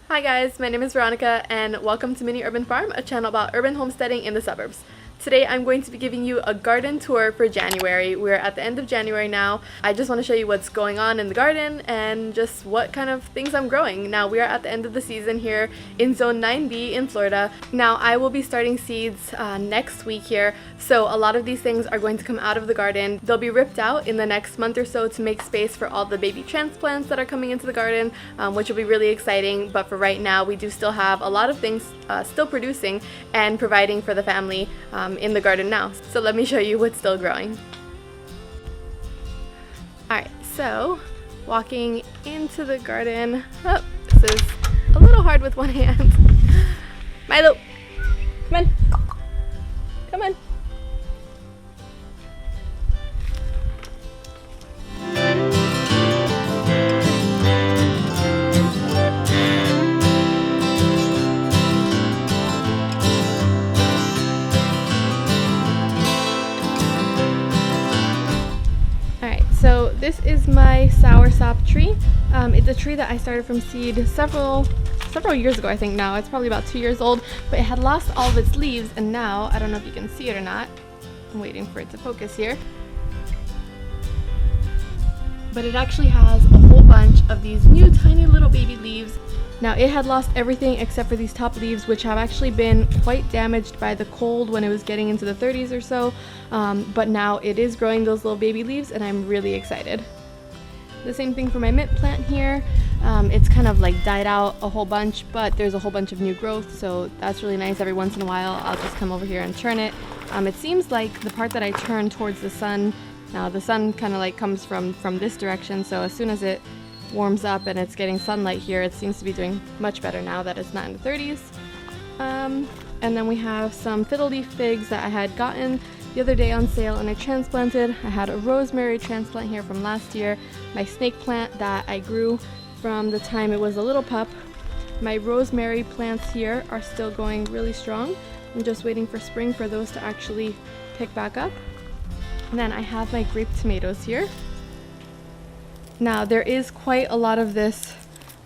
Hi guys, my name is Veronica and welcome to Mini Urban Farm, a channel about urban homesteading in the suburbs. Today I'm going to be giving you a garden tour for January. We're at the end of January now. I just want to show you what's going on in the garden and just what kind of things I'm growing. Now we are at the end of the season here in Zone 9B in Florida. Now I will be starting seeds next week here, so a lot of these things are going to come out of the garden. They'll be ripped out in the next month or so to make space for all the baby transplants that are coming into the garden, which will be really exciting. But for right now, we do still have a lot of things still producing and providing for the family in the garden now. So let me show you what's still growing. Alright, so walking into the garden. Oh, this is a little hard with one hand. Milo, come on. Come on. So this is my soursop tree. It's a tree that I started from seed several years ago, I think now. It's probably about 2 years old, but it had lost all of its leaves, and now, I don't know if you can see it or not. I'm waiting for it to focus here. But it actually has a whole bunch of these new tiny little baby leaves. Now it had lost everything except for these top leaves, which have actually been quite damaged by the cold when it was getting into the 30s or so, but now it is growing those little baby leaves and I'm really excited. The same thing for my mint plant here. It's kind of like died out a whole bunch, but there's a whole bunch of new growth, so that's really nice. Every once in a while I'll just come over here and turn it. It seems like the part that I turn towards the sun, now the sun kind of like comes from this direction, so as soon as it warms up and it's getting sunlight here, it seems to be doing much better now that it's not in the 30s. And then we have some fiddle leaf figs that I had gotten the other day on sale and I transplanted. I had a rosemary transplant here from last year, my snake plant that I grew from the time it was a little pup. My rosemary plants here are still going really strong. I'm just waiting for spring for those to actually pick back up. And then I have my grape tomatoes here. Now there is quite a lot of this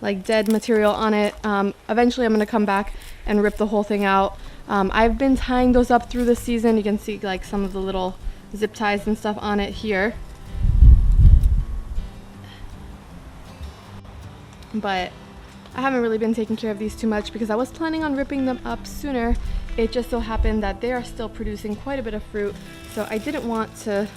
like dead material on it. Eventually I'm going to come back and rip the whole thing out. I've been tying those up through the season. You can see like some of the little zip ties and stuff on it here. But I haven't really been taking care of these too much because I was planning on ripping them up sooner. It just so happened that they are still producing quite a bit of fruit, so I didn't want to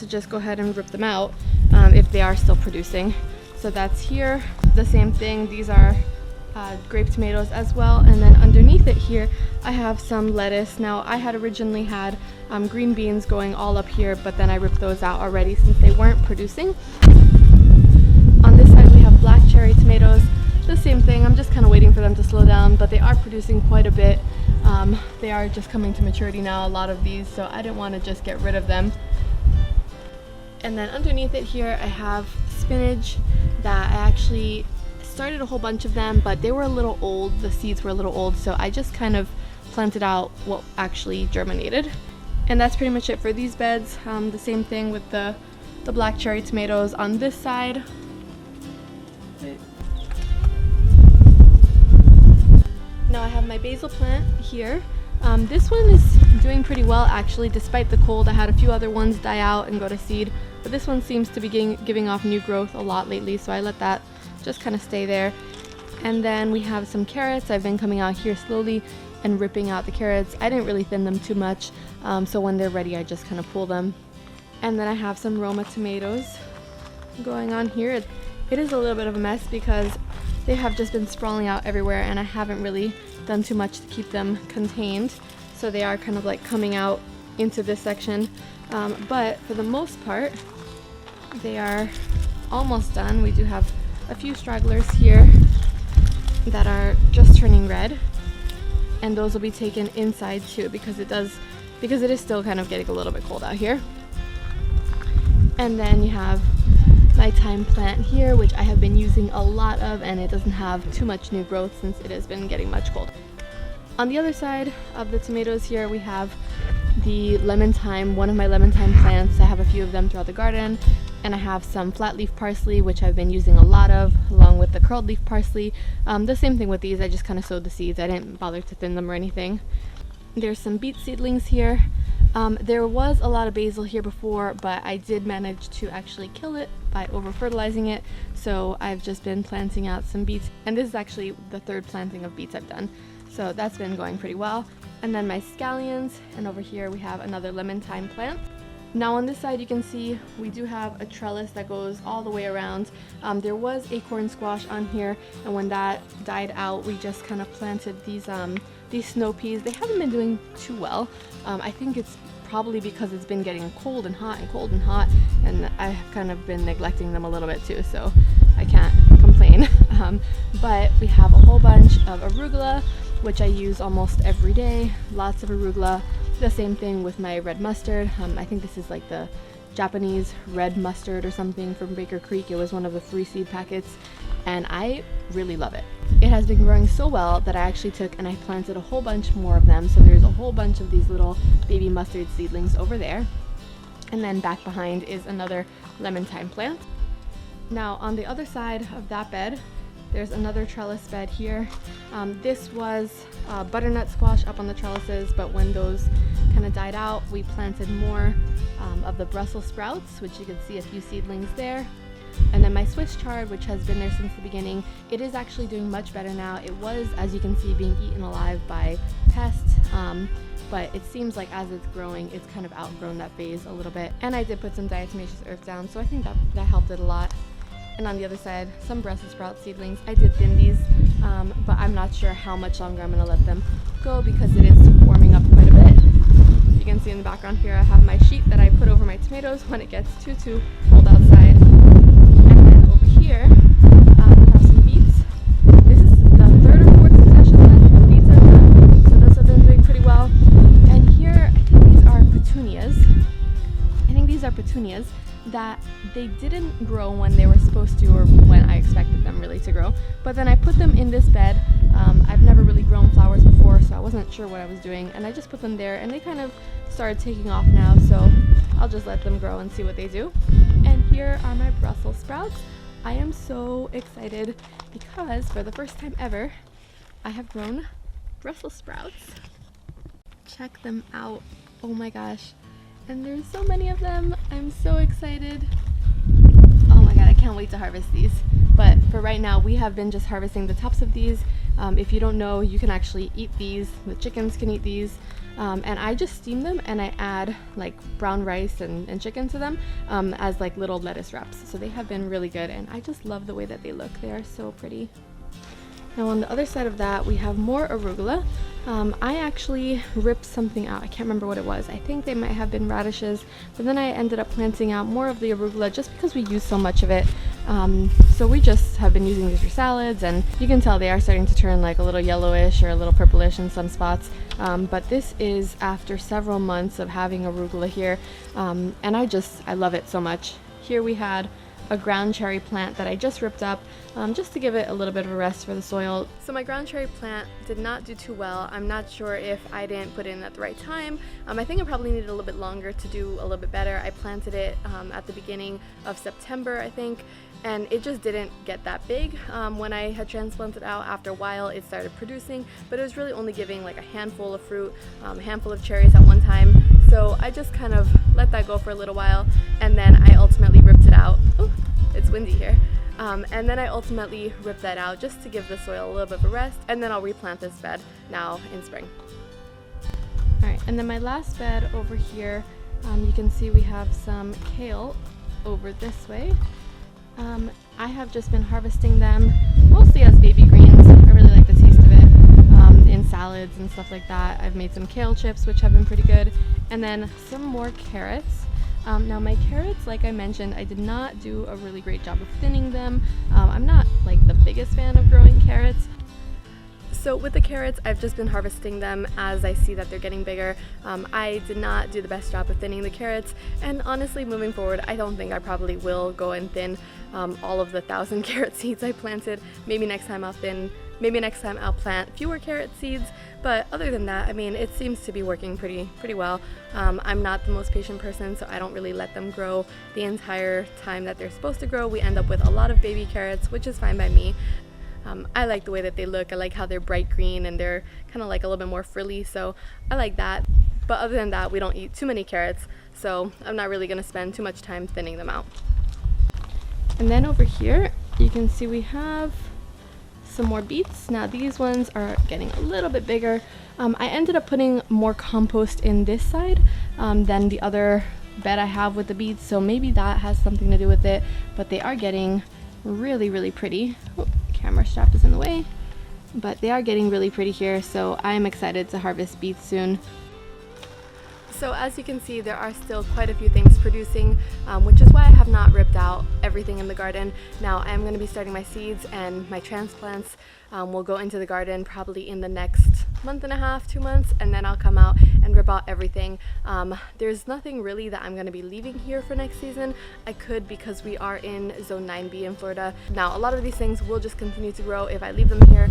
just go ahead and rip them out if they are still producing. So that's here, the same thing. These are grape tomatoes as well, and then underneath it here I have some lettuce. Now I had originally had green beans going all up here, but then I ripped those out already since they weren't producing. On this side we have black cherry tomatoes. The same thing, I'm just kind of waiting for them to slow down, but they are producing quite a bit. They are just coming to maturity now, a lot of these, so I didn't want to just get rid of them. And then underneath it here I have spinach that I actually started a whole bunch of them, but they were a little old, the seeds were a little old, so I just kind of planted out what actually germinated. And that's pretty much it for these beds. The same thing with the black cherry tomatoes on this side. Now I have my basil plant here. This one is doing pretty well actually, despite the cold. I had a few other ones die out and go to seed, but this one seems to be giving off new growth a lot lately, so I let that just kind of stay there. And then we have some carrots. I've been coming out here slowly and ripping out the carrots. I didn't really thin them too much, so when they're ready I just kind of pull them. And then I have some Roma tomatoes going on here. It is a little bit of a mess because they have just been sprawling out everywhere and I haven't really done too much to keep them contained. So they are kind of like coming out into this section. But for the most part, they are almost done. We do have a few stragglers here that are just turning red. And those will be taken inside too because it is still kind of getting a little bit cold out here. And then you have my thyme plant here, which I have been using a lot of, and it doesn't have too much new growth since it has been getting much cold. On the other side of the tomatoes here we have the lemon thyme, one of my lemon thyme plants. I have a few of them throughout the garden, And I have some flat leaf parsley, which I've been using a lot of, along with the curled leaf parsley. The same thing with these, I just kind of sowed the seeds. I didn't bother to thin them or anything. There's some beet seedlings here. There was a lot of basil here before, but I did manage to actually kill it by over fertilizing it. So I've just been planting out some beets, and this is actually the third planting of beets I've done. So that's been going pretty well. And then my scallions, and over here we have another lemon thyme plant. Now on this side you can see we do have a trellis that goes all the way around. There was acorn squash on here, and when that died out we just kind of planted these snow peas. They haven't been doing too well. I think it's probably because it's been getting cold and hot and cold and hot, and I've kind of been neglecting them a little bit too, so I can't complain. But we have a whole bunch of arugula, which I use almost every day. Lots of arugula. The same thing with my red mustard. I think this is like the Japanese red mustard or something from Baker Creek. It was one of the free seed packets, and I really love it. It has been growing so well that I actually took and I planted a whole bunch more of them. So there's a whole bunch of these little baby mustard seedlings over there. And then back behind is another lemon thyme plant. Now on the other side of that bed, there's another trellis bed here. This was butternut squash up on the trellises, but when those kind of died out, we planted more of the Brussels sprouts, which you can see a few seedlings there. And then my Swiss chard, which has been there since the beginning, it is actually doing much better now. It was, as you can see, being eaten alive by pests, but it seems like as it's growing, it's kind of outgrown that phase a little bit. And I did put some diatomaceous earth down, so I think that helped it a lot. And on the other side, some Brussels sprout seedlings. I did thin these, but I'm not sure how much longer I'm going to let them go because it is warming up quite a bit. You can see in the background here I have my sheet that I put over my tomatoes when it gets too cold outside. And then over here, we have some beets. This is the third or fourth succession that beets I've done, so those have been doing pretty well. And here, I think these are petunias. That they didn't grow when they were supposed to, or when I expected them really to grow. But then I put them in this bed. I've never really grown flowers before, so I wasn't sure what I was doing, and I just put them there, and they kind of started taking off now, so I'll just let them grow and see what they do. And here are my Brussels sprouts. I am so excited because for the first time ever, I have grown Brussels sprouts. Check them out. Oh my gosh. And there's so many of them. I'm so excited. Oh my god, I can't wait to harvest these. But for right now, we have been just harvesting the tops of these. If you don't know, you can actually eat these. The chickens can eat these. And I just steam them and I add like brown rice and chicken to them as like little lettuce wraps. So they have been really good, and I just love the way that they look. They are so pretty. Now on the other side of that, we have more arugula. I actually ripped something out. I can't remember what it was. I think they might have been radishes, but then I ended up planting out more of the arugula just because we use so much of it. So we just have been using these for salads, and you can tell they are starting to turn like a little yellowish or a little purplish in some spots. But this is after several months of having arugula here, and I love it so much. Here we had a ground cherry plant that I just ripped up just to give it a little bit of a rest for the soil. So my ground cherry plant did not do too well. I'm not sure if I didn't put it in at the right time. I think it probably needed a little bit longer to do a little bit better. I planted it at the beginning of September, I think, and it just didn't get that big. When I had transplanted out, after a while it started producing, but it was really only giving like a handful of fruit, a handful of cherries at one time. So I just kind of let that go for a little while, and then I ultimately ripped it out. Oh, it's windy here. And then I ultimately ripped that out just to give the soil a little bit of a rest, and then I'll replant this bed now in spring. Alright, and then my last bed over here, you can see we have some kale over this way. I have just been harvesting them mostly as baby greens. I really like the taste of it in salads and stuff like that. I've made some kale chips, which have been pretty good, and then some more carrots. Now my carrots, like I mentioned, I did not do a really great job of thinning them. I'm not like the biggest fan of growing carrots. So with the carrots, I've just been harvesting them as I see that they're getting bigger. I did not do the best job of thinning the carrots, and honestly, moving forward, I don't think I probably will go and thin all of the 1,000 carrot seeds I planted. Maybe next time I'll plant fewer carrot seeds, but other than that, I mean, it seems to be working pretty well. I'm not the most patient person, so I don't really let them grow the entire time that they're supposed to grow. We end up with a lot of baby carrots, which is fine by me. I like the way that they look. I like how they're bright green and they're kind of like a little bit more frilly, so I like that. But other than that, we don't eat too many carrots, so I'm not really going to spend too much time thinning them out. And then over here, you can see we have some more beets. Now these ones are getting a little bit bigger. I ended up putting more compost in this side than the other bed I have with the beets, so maybe that has something to do with it, but they are getting really pretty. Oh, camera strap is in the way, but they are getting really pretty here, so I'm excited to harvest beets soon. So as you can see, there are still quite a few things producing, which is why I have not ripped out everything in the garden. Now I'm going to be starting my seeds, and my transplants will go into the garden probably in the next month and a half, 2 months, and then I'll come out and rip out everything. There's nothing really that I'm going to be leaving here for next season. I could, because we are in zone 9B in Florida. Now a lot of these things will just continue to grow if I leave them here.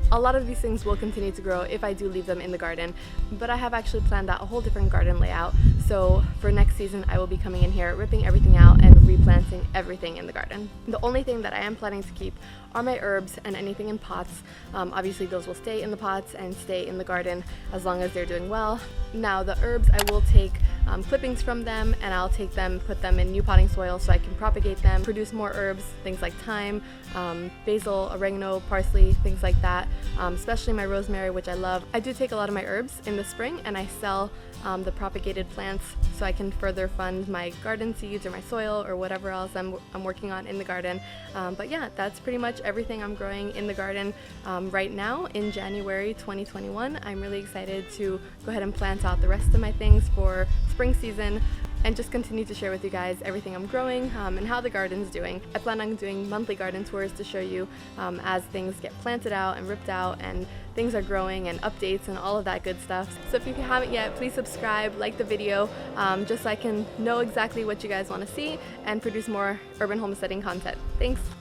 A lot of these things will continue to grow if I do leave them in the garden, but I have actually planned out a whole different garden layout. So for next season, I will be coming in here, ripping everything out and replanting everything in the garden. The only thing that I am planning to keep are my herbs and anything in pots. Obviously those will stay in the pots and stay in the garden as long as they're doing well. Now the herbs, I will take clippings from them, and I'll take them, put them in new potting soil so I can propagate them, produce more herbs, things like thyme, basil, oregano, parsley, things like that, especially my rosemary, which I love. I do take a lot of my herbs in the spring and I sell the propagated plants so I can further fund my garden seeds or my soil or whatever else I'm working on in the garden. But yeah, that's pretty much everything I'm growing in the garden right now in January 2021. I'm really excited to go ahead and plant out the rest of my things for spring season and just continue to share with you guys everything I'm growing and how the garden's doing. I plan on doing monthly garden tours to show you as things get planted out and ripped out and things are growing, and updates and all of that good stuff. So if you haven't yet, please subscribe, like the video, just so I can know exactly what you guys want to see and produce more urban homesteading content. Thanks!